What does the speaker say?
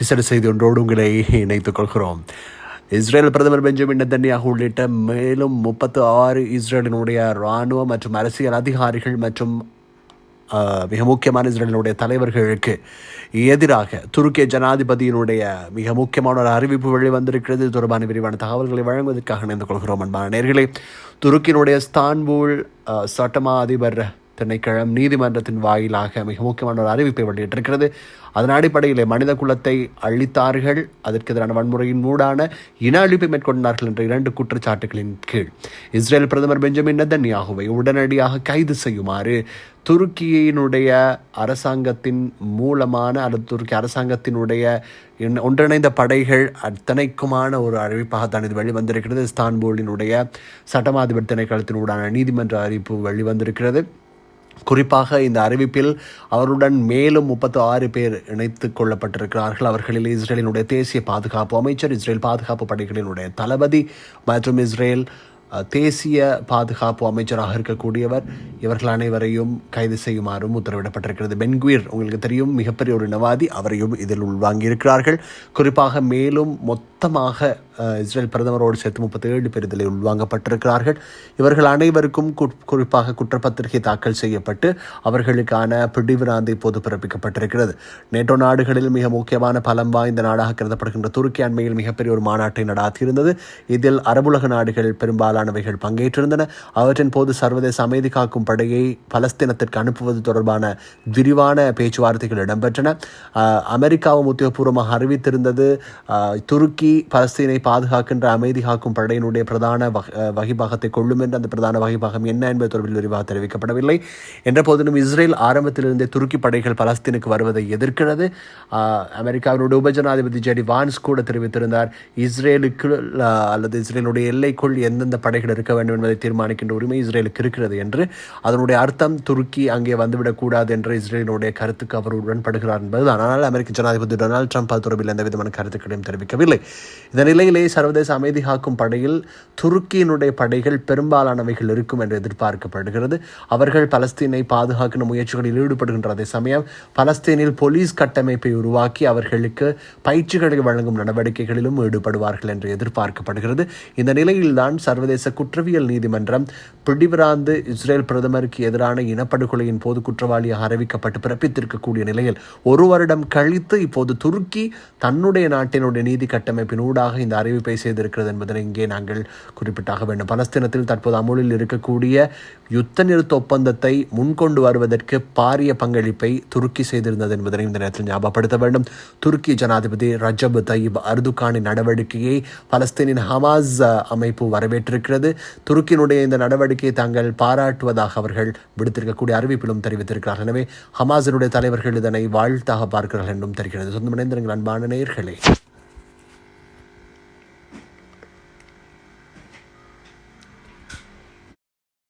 விசேட செய்தி ஒன்றோடு உங்களை இணைத்துக் கொள்கிறோம். இஸ்ரேல் பிரதமர் பெஞ்சமின் நெதன்யாகு உள்ளிட்ட மேலும் 36 இஸ்ரேலினுடைய இராணுவ மற்றும் அரசியல் அதிகாரிகள் மற்றும் மிக முக்கியமான இஸ்ரேலினுடைய தலைவர்களுக்கு எதிராக துருக்கிய ஜனாதிபதியினுடைய மிக முக்கியமான ஒரு அறிவிப்பு வெளிவந்திருக்கிறது. இது தொடர்பான விரிவான தகவல்களை வழங்குவதற்காக இணைந்து கொள்கிறோம். அன்பான நேயர்களே, துருக்கியினுடைய இஸ்தான்புல் சட்டமா அதிபர் திணைக்களம் நீதிமன்றத்தின் வாயிலாக மிக முக்கியமான ஒரு அறிவிப்பை வெளியிட்டிருக்கிறது. அதன் அடிப்படையில் மனித குலத்தை அழித்தார்கள், அதற்கு எதிரான வன்முறையின் மூடான இன அழிப்பை மேற்கொண்டார்கள் என்ற 2 குற்றச்சாட்டுகளின் கீழ் இஸ்ரேல் பிரதமர் பெஞ்சமின் நெதன்யாகுவை உடனடியாக கைது செய்யுமாறு துருக்கியினுடைய அரசாங்கத்தின் மூலமான அல்லது துருக்கி அரசாங்கத்தினுடைய ஒன்றிணைந்த படைகள் அத்தனைக்குமான ஒரு அறிவிப்பாகத்தான் இது வெளிவந்திருக்கிறது. இஸ்தான்புலினுடைய சட்டமாதிபர் திணைக்களத்தினூடான நீதிமன்ற அறிவிப்பு வெளிவந்திருக்கிறது. குறிப்பாக இந்த அறிவிப்பில் அவருடன் மேலும் 36 பேர் இணைத்துக் கொள்ளப்பட்டிருக்கிறார்கள். அவர்களில் இஸ்ரேலினுடைய தேசிய பாதுகாப்பு அமைச்சர், இஸ்ரேல் பாதுகாப்பு படைகளினுடைய தளபதி மற்றும் இஸ்ரேல் தேசிய பாதுகாப்பு அமைச்சராக இருக்கக்கூடியவர், இவர்கள் அனைவரையும் கைது செய்யுமாறும் உத்தரவிடப்பட்டிருக்கிறது. பென்குவிர் உங்களுக்கு தெரியும், மிகப்பெரிய ஒரு இனவாதி, அவரையும் இதில் உள்வாங்கியிருக்கிறார்கள். குறிப்பாக மேலும் மொத்தமாக இஸ்ரேல் பிரதமரோடு சேர்த்து 37 பேர் இதில் உள்வாங்கப்பட்டிருக்கிறார்கள். இவர்கள் அனைவருக்கும் குறிப்பாக குற்றப்பத்திரிகை தாக்கல் செய்யப்பட்டு அவர்களுக்கான பிடிவிராந்தை இப்போது பிறப்பிக்கப்பட்டிருக்கிறது. நேட்டோ நாடுகளில் மிக முக்கியமான பலம் வாய்ந்த நாடாக கருதப்படுகின்ற துருக்கி அண்மையில் மிகப்பெரிய ஒரு மாநாட்டை நடாத்தியிருந்தது. இதில் அரபுலக நாடுகள் பெரும்பாலானவைகள் பங்கேற்றிருந்தன. அவற்றின் போது சர்வதேச அமைதி காக்கும் படையை பலஸ்தீனத்திற்கு அனுப்புவது தொடர்பான விரிவான பேச்சுவார்த்தைகள் இடம்பெற்றன. அமெரிக்காவும் உத்தியோகபூர்வமாக அறிவித்திருந்தது துருக்கி பலஸ்தீனை பாதுகாக்கின்ற அமைதி காக்கும் படையினுடைய பிரதான வகிபாகத்தை கொள்ளும் என்று. அந்த பிரதான வகிபாகம் என்ன என்பது தொடர்பில் விரிவாக தெரிவிக்கப்படவில்லை. என்ற போதிலும் இஸ்ரேல் ஆரம்பத்திலிருந்தே துருக்கி படைகள் பலஸ்தீனுக்கு வருவதை எதிர்க்கிறது. அமெரிக்காவினுடைய உபஜனாதிபதி ஜெடி வான்ஸ் கூட தெரிவித்திருந்தார், இஸ்ரேலுக்கு அல்லது இஸ்ரேலுடைய எல்லைக்குள் எந்தெந்த படைகள் இருக்க வேண்டும் என்பதை தீர்மானிக்கின்ற உரிமை இஸ்ரேலுக்கு இருக்கிறது என்று. அதனுடைய அர்த்தம் துருக்கி அங்கே வந்துவிடக்கூடாது என்ற இஸ்ரேலினுடைய கருத்துக்கு அவர் உடன்படுகிறார் என்பதுதான். ஆனால் அமெரிக்க ஜனாதிபதி டொனால்டு ட்ரம்ப் அது தொடர்பில் எந்த விதமான கருத்துக்களையும் தெரிவிக்கவில்லை. இந்த நிலையிலே சர்வதேச அமைதி காக்கும் படையில் துருக்கியினுடைய படைகள் பெரும்பாலானவைகள் இருக்கும் என்று எதிர்பார்க்கப்படுகிறது. அவர்கள் பலஸ்தீனை பாதுகாக்கிற முயற்சிகளில் ஈடுபடுகின்ற அதே சமயம் பலஸ்தீனில் போலீஸ் கட்டமைப்பை உருவாக்கி அவர்களுக்கு பயிற்சிகளை வழங்கும் நடவடிக்கைகளிலும் ஈடுபடுவார்கள் என்று எதிர்பார்க்கப்படுகிறது. இந்த நிலையில்தான் சர்வதேச குற்றவியல் நீதிமன்றம் பிடிவிராந்து இஸ்ரேல் பிரதமருக்கு எதிரான இனப்படுகொலையின் போது குற்றவாளியாக அறிவிக்கப்பட்டு பிறப்பித்திருக்கக்கூடிய நிலையில் 1 வருடம் கழித்து இப்போது துருக்கி தன்னுடைய நாட்டினுடைய நீதி கட்டமைப்பின் ஊடாக இந்த அறிவிப்பை செய்திருக்கிறது என்பதனை இங்கே நாங்கள் குறிப்பிட்டாக வேண்டும். பலஸ்தீனத்தில் தற்போது அமுலில் இருக்கக்கூடிய யுத்த நிறுத்த ஒப்பந்தத்தை முன்கொண்டு வருவதற்கு பாரிய பங்களிப்பை துருக்கி செய்திருந்தது என்பதனை இந்த நேரத்தில் ஞாபகப்படுத்த வேண்டும். துருக்கி ஜனாதிபதி ரஜப் தய்யிப் அர்துகானின் நடவடிக்கையை பலஸ்தீனின் ஹமாஸ் அமைப்பு வரவேற்றிருக்கிறது. துருக்கியினுடைய இந்த நடவடிக்கையை தாங்கள் பாராட்டுவதாக அவர்கள் விடுத்திருக்கக்கூடிய அறிவிப்பிலும் தெரிவித்திருக்கிறார்கள். எனவே ஹமாஸினுடைய தலைவர்கள் இதனை வாழ்த்தாக பார்க்கிறார்கள் என்றும் தெரிகிறது. சொந்தம் இணைந்திருங்கள் அன்பான நேயர்களே.